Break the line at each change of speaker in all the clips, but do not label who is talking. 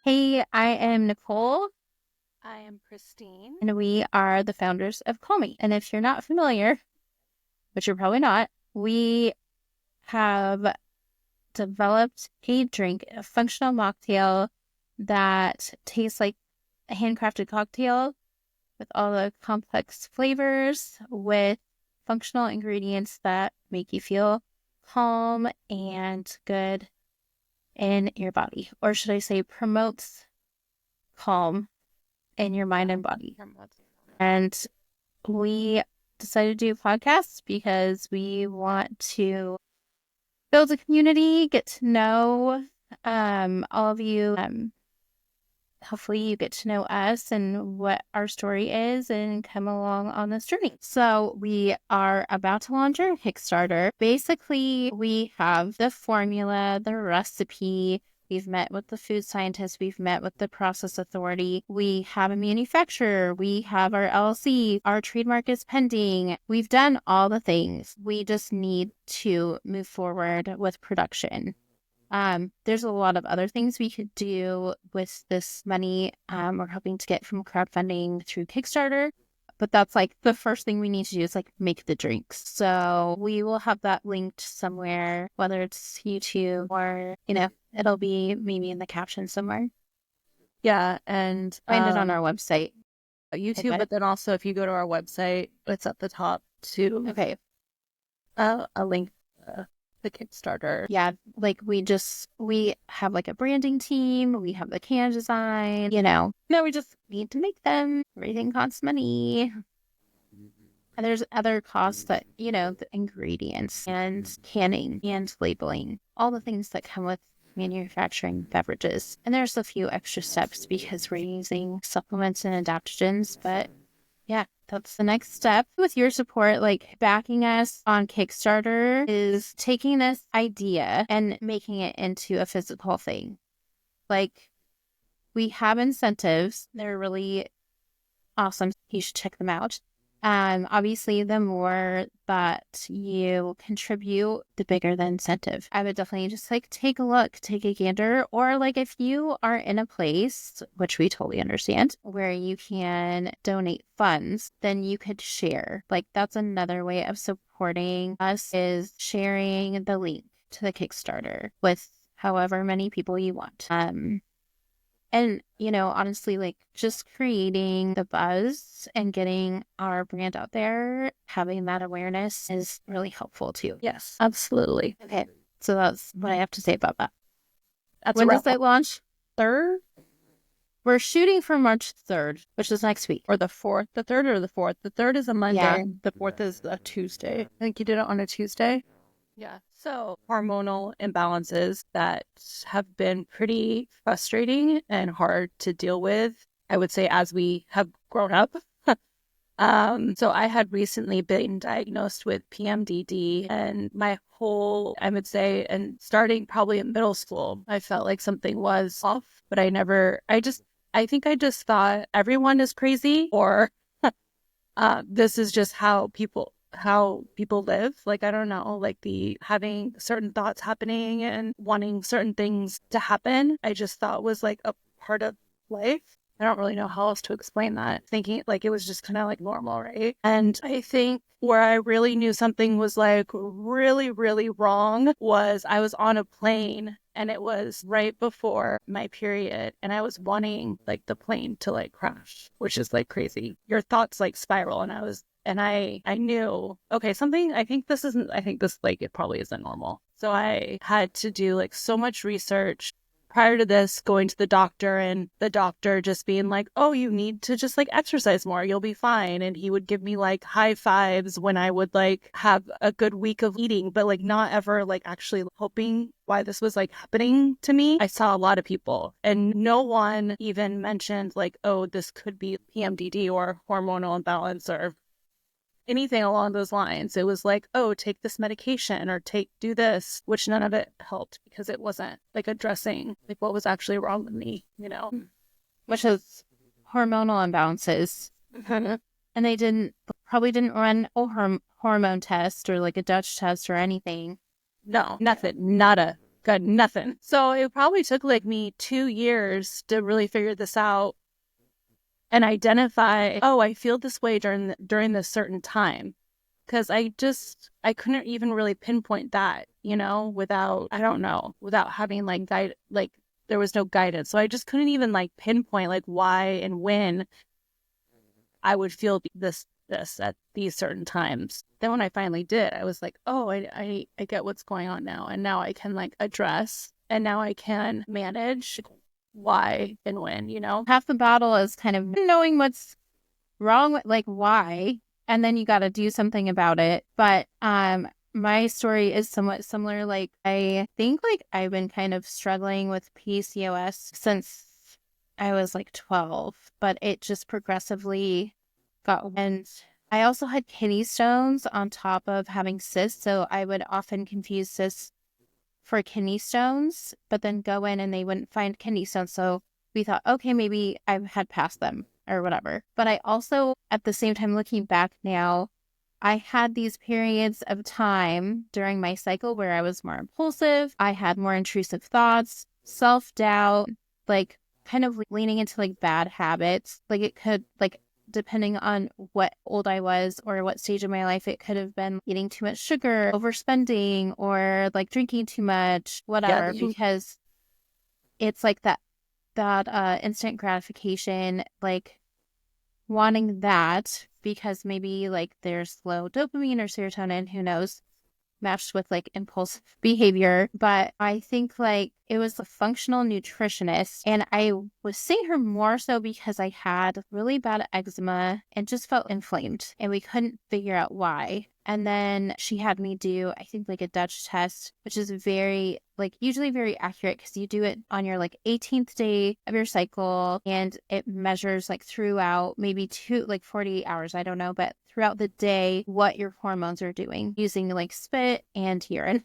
Hey, I am Nicole,
I am Christine.
and we are the founders of Call Me. And if you're not familiar, which you're probably not, we have developed a drink, a functional mocktail that tastes like a handcrafted cocktail with all the complex flavors, with functional ingredients that make you feel calm and good in your body. Or should I say, promotes calm in your mind and body. And we decided to do podcasts because we want to build a community, get to know all of you. Hopefully you get to know us and what our story is and come along on this journey. So we are about to launch our Kickstarter. Basically, we have the formula, the recipe. We've met with the food scientists. We've met with the process authority. We have a manufacturer. We have our LLC. Our trademark is pending. We've done all the things. We just need to move forward with production. There's a lot of other things we could do with this money. We're hoping to get from crowdfunding through Kickstarter, but that's like the first thing we need to do is like make the drinks. So we will have that linked somewhere, whether it's YouTube or, it'll be maybe in the caption somewhere.
Yeah, and
Find it on our website.
YouTube, but then also if you go to our website, it's at the top too.
Okay.
A link to the Kickstarter.
Yeah, like we have like a branding team, we have the can design, no, we just need to make them. Everything costs money. And there's other costs that, the ingredients and canning and labeling, all the things that come with manufacturing beverages. And there's a few extra steps because we're using supplements and adaptogens, but yeah, that's the next step. With your support, like backing us on Kickstarter is taking this idea and making it into a physical thing. Like, we have incentives. They're really awesome. You should check them out. Obviously, the more that you contribute, the bigger the incentive. I would definitely just like take a look, take a gander, or like if you are in a place, which we totally understand, where you can donate funds, then you could share. Like that's another way of supporting us is sharing the link to the Kickstarter with however many people you want. And, honestly, like just creating the buzz and getting our brand out there, having that awareness is really helpful too.
Yes, absolutely.
Okay. So that's what I have to say about that.
That's
When does that launch?
3rd?
We're shooting for March 3rd, which is next week.
Or the 4th? The 3rd or the 4th? The 3rd is a Monday.
Yeah.
The 4th is a Tuesday. I think you did it on a Tuesday. Yeah. So hormonal imbalances that have been pretty frustrating and hard to deal with, I would say, as we have grown up. So I had recently been diagnosed with PMDD, and my whole, I would say, and starting probably in middle school, I felt like something was off, but I think I just thought everyone is crazy, or this is just how people live. Like, I don't know, like the having certain thoughts happening and wanting certain things to happen, I just thought was like a part of life. I don't really know how else to explain that. Thinking like it was just kind of like normal, right? And I think where I really knew something was like really, really wrong was I was on a plane and it was right before my period and I was wanting like the plane to like crash, which is like crazy. Your thoughts like spiral and I knew, okay, I think this like it probably isn't normal. So I had to do like so much research prior to this, going to the doctor and the doctor just being like, oh, you need to just like exercise more. You'll be fine. And he would give me like high fives when I would like have a good week of eating, but like not ever like actually hoping why this was like happening to me. I saw a lot of people and no one even mentioned like, oh, this could be PMDD or hormonal imbalance or anything along those lines. It was like, oh, take this medication or do this, which none of it helped because it wasn't like addressing like what was actually wrong with me,
Which is hormonal imbalances. And they probably didn't run a hormone test or like a Dutch test or anything.
No, nothing, nada. got nothing. So it probably took like me 2 years to really figure this out and identify, oh, I feel this way during this certain time. Because I couldn't even really pinpoint that, without having like there was no guidance. So I just couldn't even like pinpoint like why and when I would feel this at these certain times. Then when I finally did, I was like, oh, I get what's going on now. And now I can like address, and now I can manage why and when,
Half the battle is kind of knowing what's wrong, like why, and then you got to do something about it. But my story is somewhat similar. Like, I think like I've been kind of struggling with PCOS since I was like 12, but it just progressively got, and I also had kidney stones on top of having cysts, so I would often confuse cysts for kidney stones, but then go in and they wouldn't find kidney stones. So we thought, okay, maybe I've had past them or whatever. But I also, at the same time, looking back now, I had these periods of time during my cycle where I was more impulsive. I had more intrusive thoughts, self-doubt, like kind of leaning into like bad habits. Like it could, like, depending on what old I was or what stage of my life, it could have been eating too much sugar, overspending, or like drinking too much, whatever, because it's like that instant gratification, like wanting that because maybe like there's low dopamine or serotonin, who knows, matched with like impulsive behavior. But I think like it was a functional nutritionist, and I was seeing her more so because I had really bad eczema and just felt inflamed, and we couldn't figure out why. And then she had me do, I think, like a Dutch test, which is very, like, usually very accurate because you do it on your like 18th day of your cycle, and it measures like throughout maybe 48 hours, I don't know, but throughout the day what your hormones are doing using like spit and urine.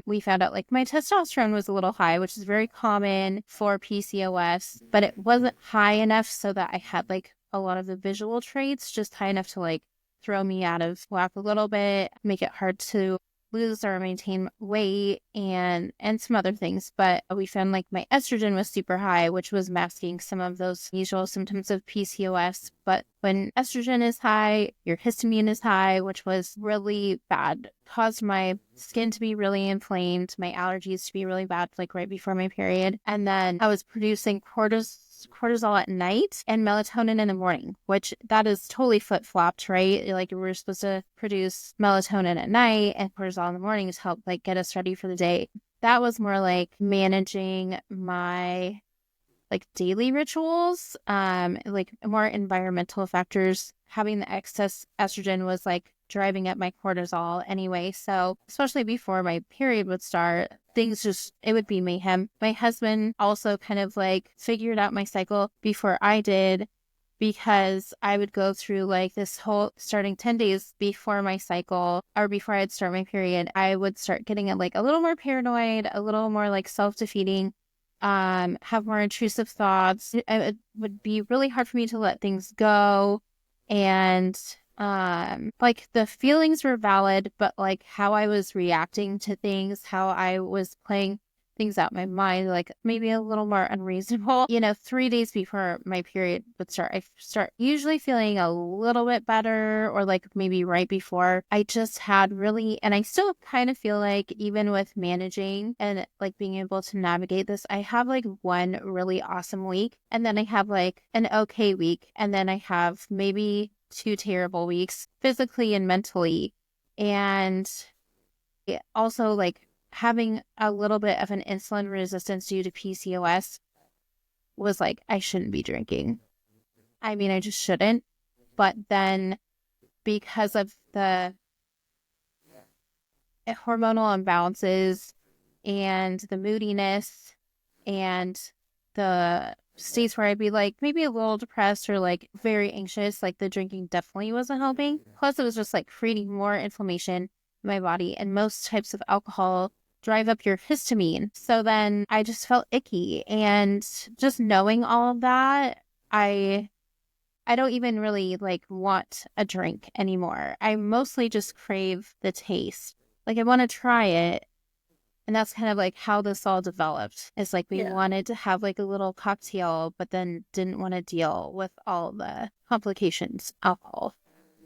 We found out like my testosterone was a little high, which is very common for PCOS, but it wasn't high enough so that I had like a lot of the visual traits, just high enough to like throw me out of whack a little bit, make it hard to lose or maintain weight, and some other things. But we found like my estrogen was super high, which was masking some of those usual symptoms of PCOS. But when estrogen is high, your histamine is high, which was really bad, caused my skin to be really inflamed, my allergies to be really bad, like right before my period. And then I was producing cortisol at night and melatonin in the morning, which that is totally flip-flopped, right? Like we're supposed to produce melatonin at night and cortisol in the morning to help like get us ready for the day. That was more like managing my like daily rituals, like more environmental factors. Having the excess estrogen was like driving up my cortisol anyway. So especially before my period would start, it would be mayhem. My husband also kind of like figured out my cycle before I did, because I would go through like this whole starting 10 days before my cycle or before I'd start my period, I would start getting like a little more paranoid, a little more like self-defeating, have more intrusive thoughts. It would be really hard for me to let things go. And like the feelings were valid, but like how I was reacting to things, how I was playing things out in my mind, like maybe a little more unreasonable. 3 days before my period would start, I start usually feeling a little bit better, or like maybe right before. I just had really, and I still kind of feel like even with managing and like being able to navigate this, I have like one really awesome week, and then I have like an okay week, and then I have maybe 2 terrible weeks physically and mentally. And also like having a little bit of an insulin resistance due to PCOS was like, I shouldn't be drinking. I mean, I just shouldn't. But then because of the hormonal imbalances and the moodiness and the states where I'd be like maybe a little depressed or like very anxious, like the drinking definitely wasn't helping. Plus it was just like creating more inflammation in my body, and most types of alcohol drive up your histamine. So then I just felt icky, and just knowing all of that, I don't even really like want a drink anymore. I mostly just crave the taste. Like I want to try it, And that's kind of like how this all developed. It's like we wanted to have like a little cocktail, but then didn't want to deal with all the complications of alcohol.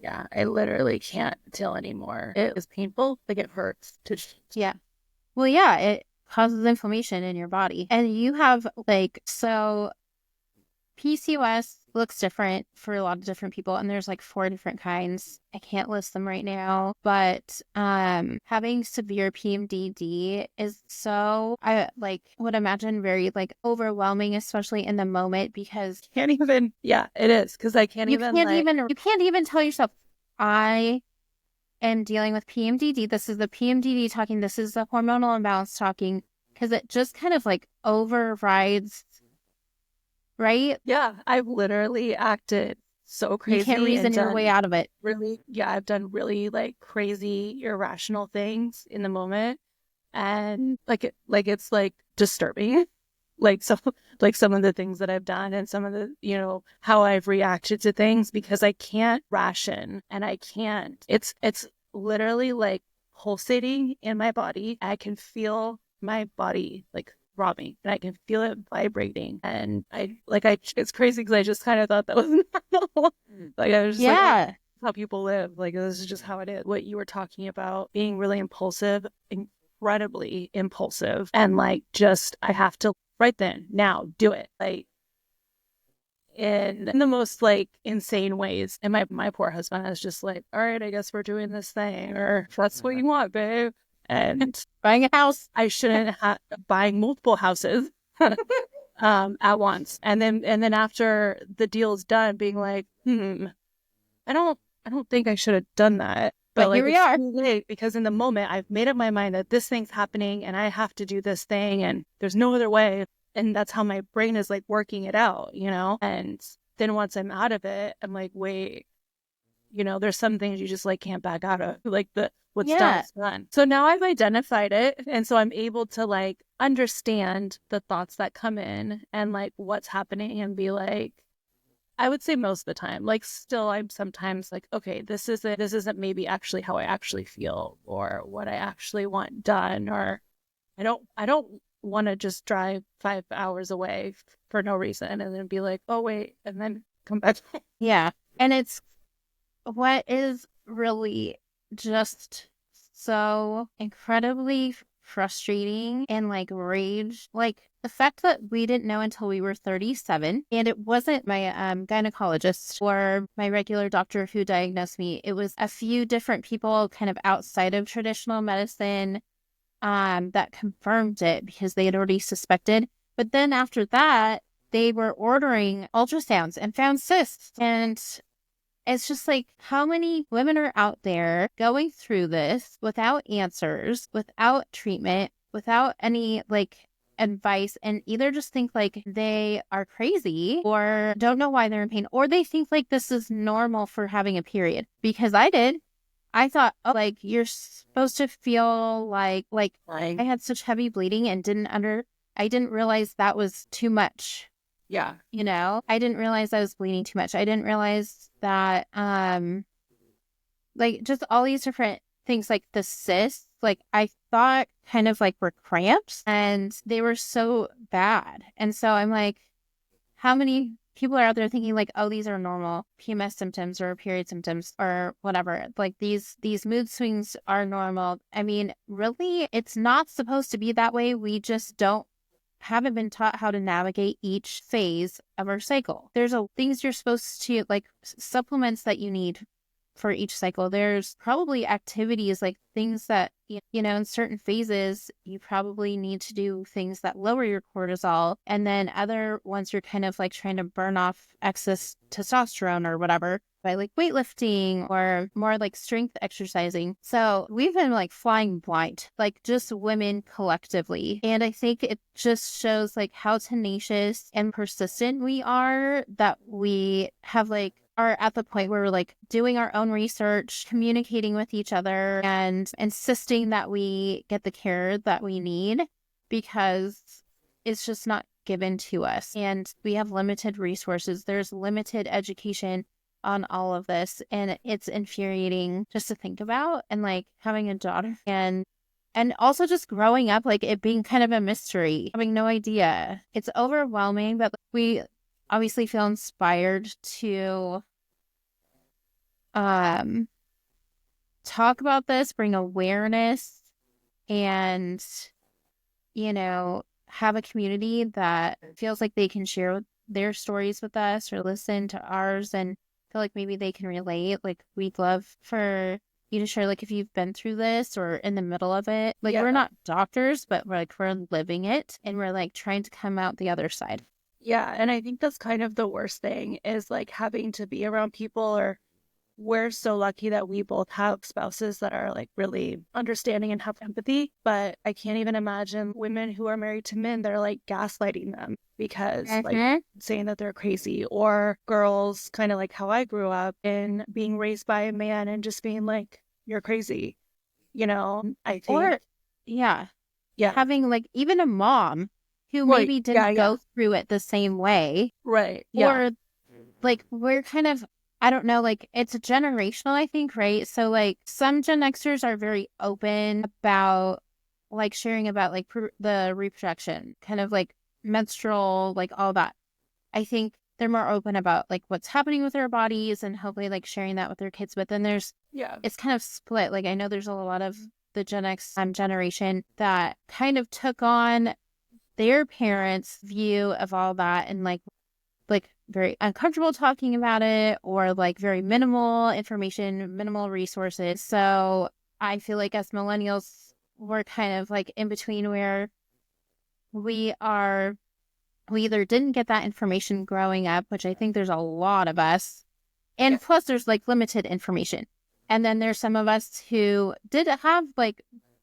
Yeah, I literally can't deal anymore. It is painful. Like it hurts to.
Yeah. Well, yeah, it causes inflammation in your body. And you have like, so PCOS looks different for a lot of different people, and there's like 4 different kinds. I can't list them right now, but having severe PMDD is so, I like would imagine, very like overwhelming, especially in the moment, because
can't even, yeah, it is, because I can't
you can't even tell yourself, I am dealing with PMDD. This is the PMDD talking. This is the hormonal imbalance talking, because it just kind of like overrides. Right?
Yeah, I've literally acted so crazy.
You can't reason your way out of it.
Really, yeah, I've done really like crazy, irrational things in the moment, and it's like disturbing, like some of the things that I've done and some of the, you know, how I've reacted to things, because I can't ration and I can't. It's literally like pulsating in my body. I can feel my body like throbbing, and I can feel it vibrating, and it's crazy because I just kind of thought that was normal. Like I was just like, oh, how people live. Like this is just how it is. What you were talking about, being really impulsive, incredibly impulsive, and like just I have to right then, now, do it, like in the most like insane ways. And my poor husband is just like, all right, I guess we're doing this thing, or if that's what you want, babe. And
buying a house.
I shouldn't have buying multiple houses at once. And then after the deal's done, being like, I don't think I should have done that.
But
like,
here we are.
Too late, because in the moment I've made up my mind that this thing's happening and I have to do this thing and there's no other way. And that's how my brain is like working it out, you know? And then once I'm out of it, I'm like, wait, you know, there's some things you just like can't back out of. Like what's done is done. So now I've identified it. And so I'm able to like understand the thoughts that come in and like what's happening, and be like, I would say most of the time, like still I'm sometimes like, okay, this isn't maybe actually how I actually feel or what I actually want done, or I don't want to just drive 5 hours away for no reason and then be like, oh wait, and then come back.
Yeah. And it's what is really just so incredibly frustrating and like rage, like the fact that we didn't know until we were 37, and it wasn't my gynecologist or my regular doctor who diagnosed me. It was a few different people kind of outside of traditional medicine that confirmed it, because they had already suspected. But then after that, they were ordering ultrasounds and found cysts. And it's just like, how many women are out there going through this without answers, without treatment, without any like advice, and either just think like they are crazy or don't know why they're in pain, or they think like this is normal for having a period. Because I did. I thought, oh, like you're supposed to feel like I had such heavy bleeding and I didn't realize that was too much.
Yeah.
You know, I didn't realize I was bleeding too much. I didn't realize that, like just all these different things, like the cysts, like I thought kind of like were cramps, and they were so bad. And so I'm like, how many people are out there thinking like, oh, these are normal PMS symptoms or period symptoms or whatever. Like these mood swings are normal. I mean, really, it's not supposed to be that way. We just haven't been taught how to navigate each phase of our cycle. There's things you're supposed to, like supplements that you need for each cycle. There's probably activities, like things that, you know, in certain phases, you probably need to do things that lower your cortisol. And then other ones, you're kind of like trying to burn off excess testosterone or whatever by like weightlifting or more like strength exercising. So we've been like flying blind, like just women collectively. And I think it just shows like how tenacious and persistent we are, that we have like are at the point where we're like doing our own research, communicating with each other, and insisting that we get the care that we need, because it's just not given to us. And we have limited resources. There's limited education on all of this. And it's infuriating just to think about. And like having a daughter and And also just growing up, like it being kind of a mystery, having no idea. It's overwhelming, but we obviously feel inspired to talk about this, bring awareness, and, have a community that feels like they can share their stories with us or listen to ours and feel like maybe they can relate. Like, we'd love for you to share, like, if you've been through this or in the middle of it. Like, we're not doctors, but we're living it and we're like trying to come out the other side.
Yeah. And I think that's kind of the worst thing is like having to be around people, or we're so lucky that we both have spouses that are like really understanding and have empathy. But I can't even imagine women who are married to men that are like gaslighting them because like saying that they're crazy, or girls kind of like how I grew up and being raised by a man and just being like, you're crazy. I think.
Or, yeah. Having like even a mom who maybe didn't go through it the same way.
Right.
Or like we're kind of, I don't know, like it's generational, I think, right? So like some Gen Xers are very open about like sharing about like the reproduction, kind of like menstrual, like all that. I think they're more open about like what's happening with their bodies and hopefully like sharing that with their kids. But then it's kind of split. Like I know there's a lot of the Gen X generation that kind of took on their parents' view of all that and like very uncomfortable talking about it, or like very minimal information, minimal resources. So I feel like as millennials, we're kind of like in between where we either didn't get that information growing up, which I think there's a lot of us, and plus there's like limited information. And then there's some of us who did have like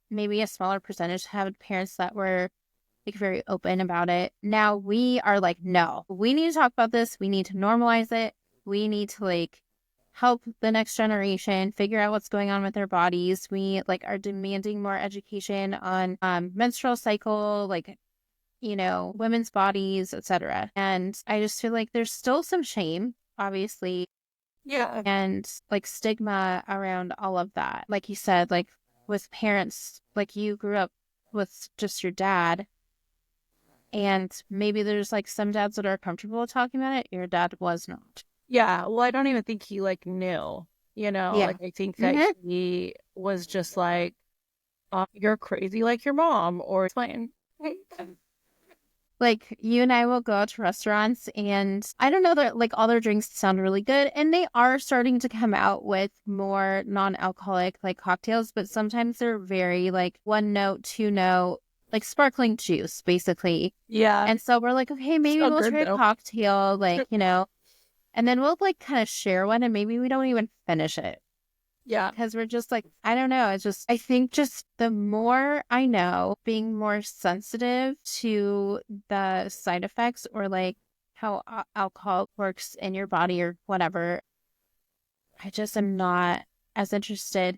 maybe a smaller percentage had parents that were like very open about it. Now we are like, no, we need to talk about this. We need to normalize it. We need to like help the next generation figure out what's going on with their bodies. We like are demanding more education on menstrual cycle, like, women's bodies, etc. And I just feel like there's still some shame, obviously.
Yeah.
And like stigma around all of that. Like you said, like with parents, like you grew up with just your dad. And maybe there's like some dads that are comfortable talking about it. Your dad was not.
Yeah. Well, I don't even think he like knew, like I think that he was just like, you're crazy like your mom, or explain.
Like you and I will go out to restaurants and I don't know that like all their drinks sound really good. And they are starting to come out with more non-alcoholic like cocktails, but sometimes they're very like 1 note, 2 note, like sparkling juice, basically.
Yeah.
And so we're like, okay, maybe we'll try a cocktail, like, and then we'll like kind of share one and maybe we don't even finish it.
Yeah.
Because we're just like, I don't know. It's just, I think just the more I know, being more sensitive to the side effects or like how alcohol works in your body or whatever, I just am not as interested.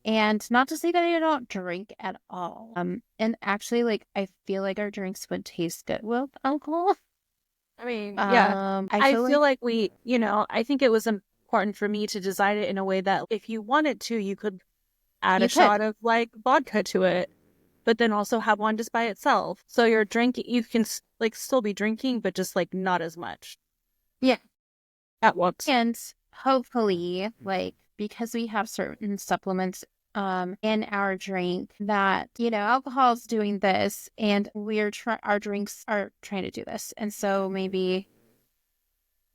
And not to say that I don't drink at all. And actually, like, I feel like our drinks would taste good with alcohol.
I mean, yeah. I feel like we, I think it was important for me to design it in a way that if you wanted to, you could add a shot of like vodka to it, but then also have one just by itself. So you're drinking, you can like still be drinking, but just like not as much.
Yeah.
At once.
And hopefully, like, because we have certain supplements in our drink that, alcohol's doing this and our drinks are trying to do this. And so maybe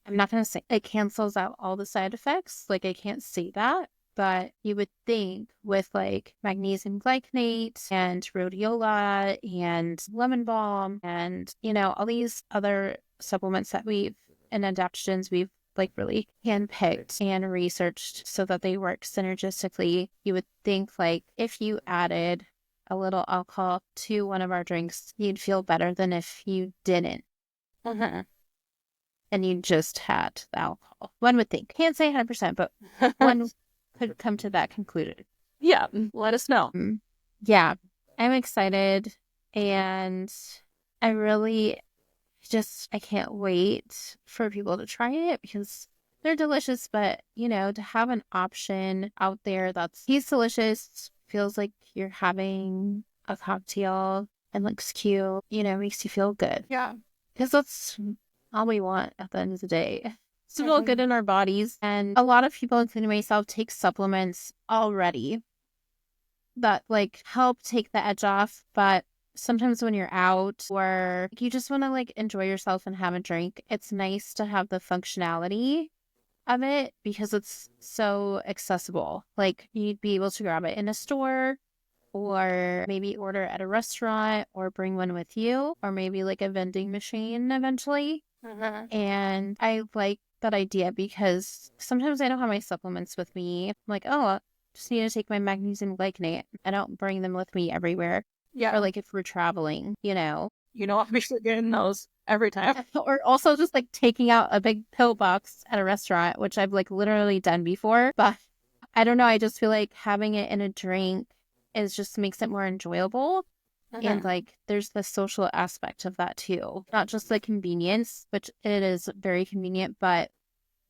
I'm not going to say it cancels out all the side effects. Like I can't say that, but you would think with like magnesium glycinate and rhodiola and lemon balm and, all these other supplements that and adaptogens we've like really handpicked and researched so that they work synergistically. You would think like if you added a little alcohol to one of our drinks, you'd feel better than if you didn't. And you just had the alcohol. One would think. Can't say 100%, but one could come to that conclusion.
Yeah, let us know.
Yeah, I'm excited. And I really I can't wait for people to try it because they're delicious. But, to have an option out there that's tastes delicious, feels like you're having a cocktail and looks cute, makes you feel good.
Yeah.
Because that's all we want at the end of the day. To feel good in our bodies. And a lot of people, including myself, take supplements already that like help take the edge off. But sometimes when you're out or you just want to like enjoy yourself and have a drink, it's nice to have the functionality of it because it's so accessible. Like you'd be able to grab it in a store or maybe order at a restaurant or bring one with you or maybe like a vending machine eventually. And I like that idea because sometimes I don't have my supplements with me. I'm like, oh, I just need to take my magnesium glycinate. I don't bring them with me everywhere.
Yeah.
Or like if we're traveling,
I'll be getting those every time.
Or also just like taking out a big pill box at a restaurant, which I've like literally done before. But I don't know. I just feel like having it in a drink just makes it more enjoyable. And like there's the social aspect of that too. Not just the convenience, which it is very convenient, but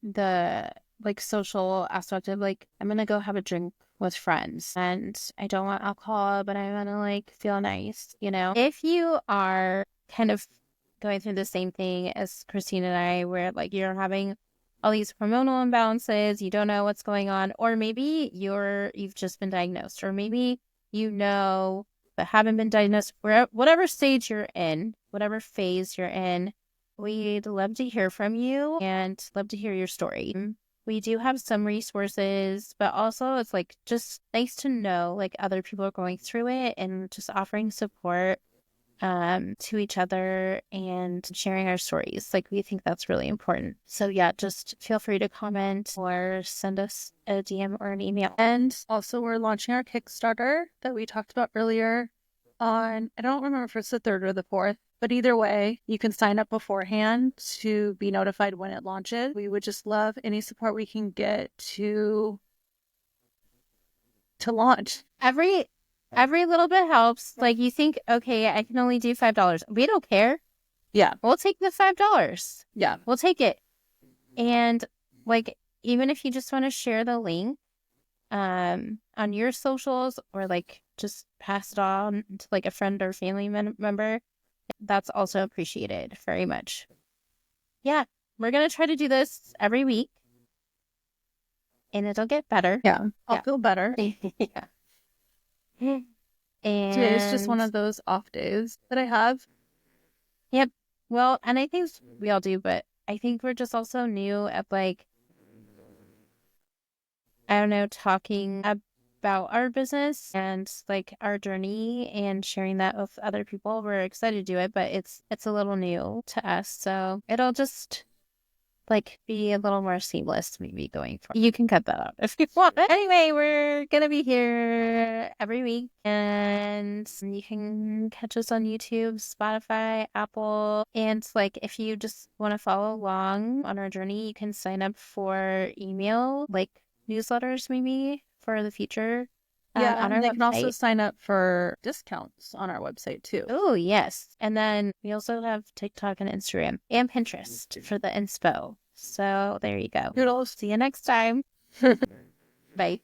the like social aspect of like I'm gonna go have a drink with friends and I don't want alcohol, but I wanna like feel nice, If you are kind of going through the same thing as Christine and I, where like you're having all these hormonal imbalances, you don't know what's going on, or maybe you've just been diagnosed, or maybe but haven't been diagnosed, whatever stage you're in, whatever phase you're in, we'd love to hear from you and love to hear your story. We do have some resources, but also it's like just nice to know like other people are going through it and just offering support to each other and sharing our stories. Like we think that's really important. So yeah, just feel free to comment or send us a DM or an email.
And also we're launching our Kickstarter that we talked about earlier on, I don't remember if it's the 3rd or the 4th, but either way, you can sign up beforehand to be notified when it launches. We would just love any support we can get to launch.
Every little bit helps. Like you think, okay, I can only do $5. We don't care.
Yeah.
We'll take the $5.
Yeah.
We'll take it. And like, even if you just want to share the link on your socials or like just pass it on to like a friend or family member, that's also appreciated very much. Yeah. We're going to try to do this every week and it'll get better.
Yeah. I'll feel better.
Yeah. And
today's just one of those off days that I have.
Yep. Well, and I think we all do, but I think we're just also new at like, I don't know, talking about our business and like our journey and sharing that with other people. We're excited to do it, but it's a little new to us. So it'll just like be a little more seamless maybe going forward. You can cut that out if you want. Anyway, we're going to be here every week and you can catch us on YouTube, Spotify, Apple. And like if you just want to follow along on our journey, you can sign up for email like newsletters maybe for the future.
Yeah,
on our
they
website.
can also sign up for discounts on our website too.
Oh, yes. And then we also have TikTok and Instagram and Pinterest for the inspo. So there you go.
Toodles.
See you next time. Bye.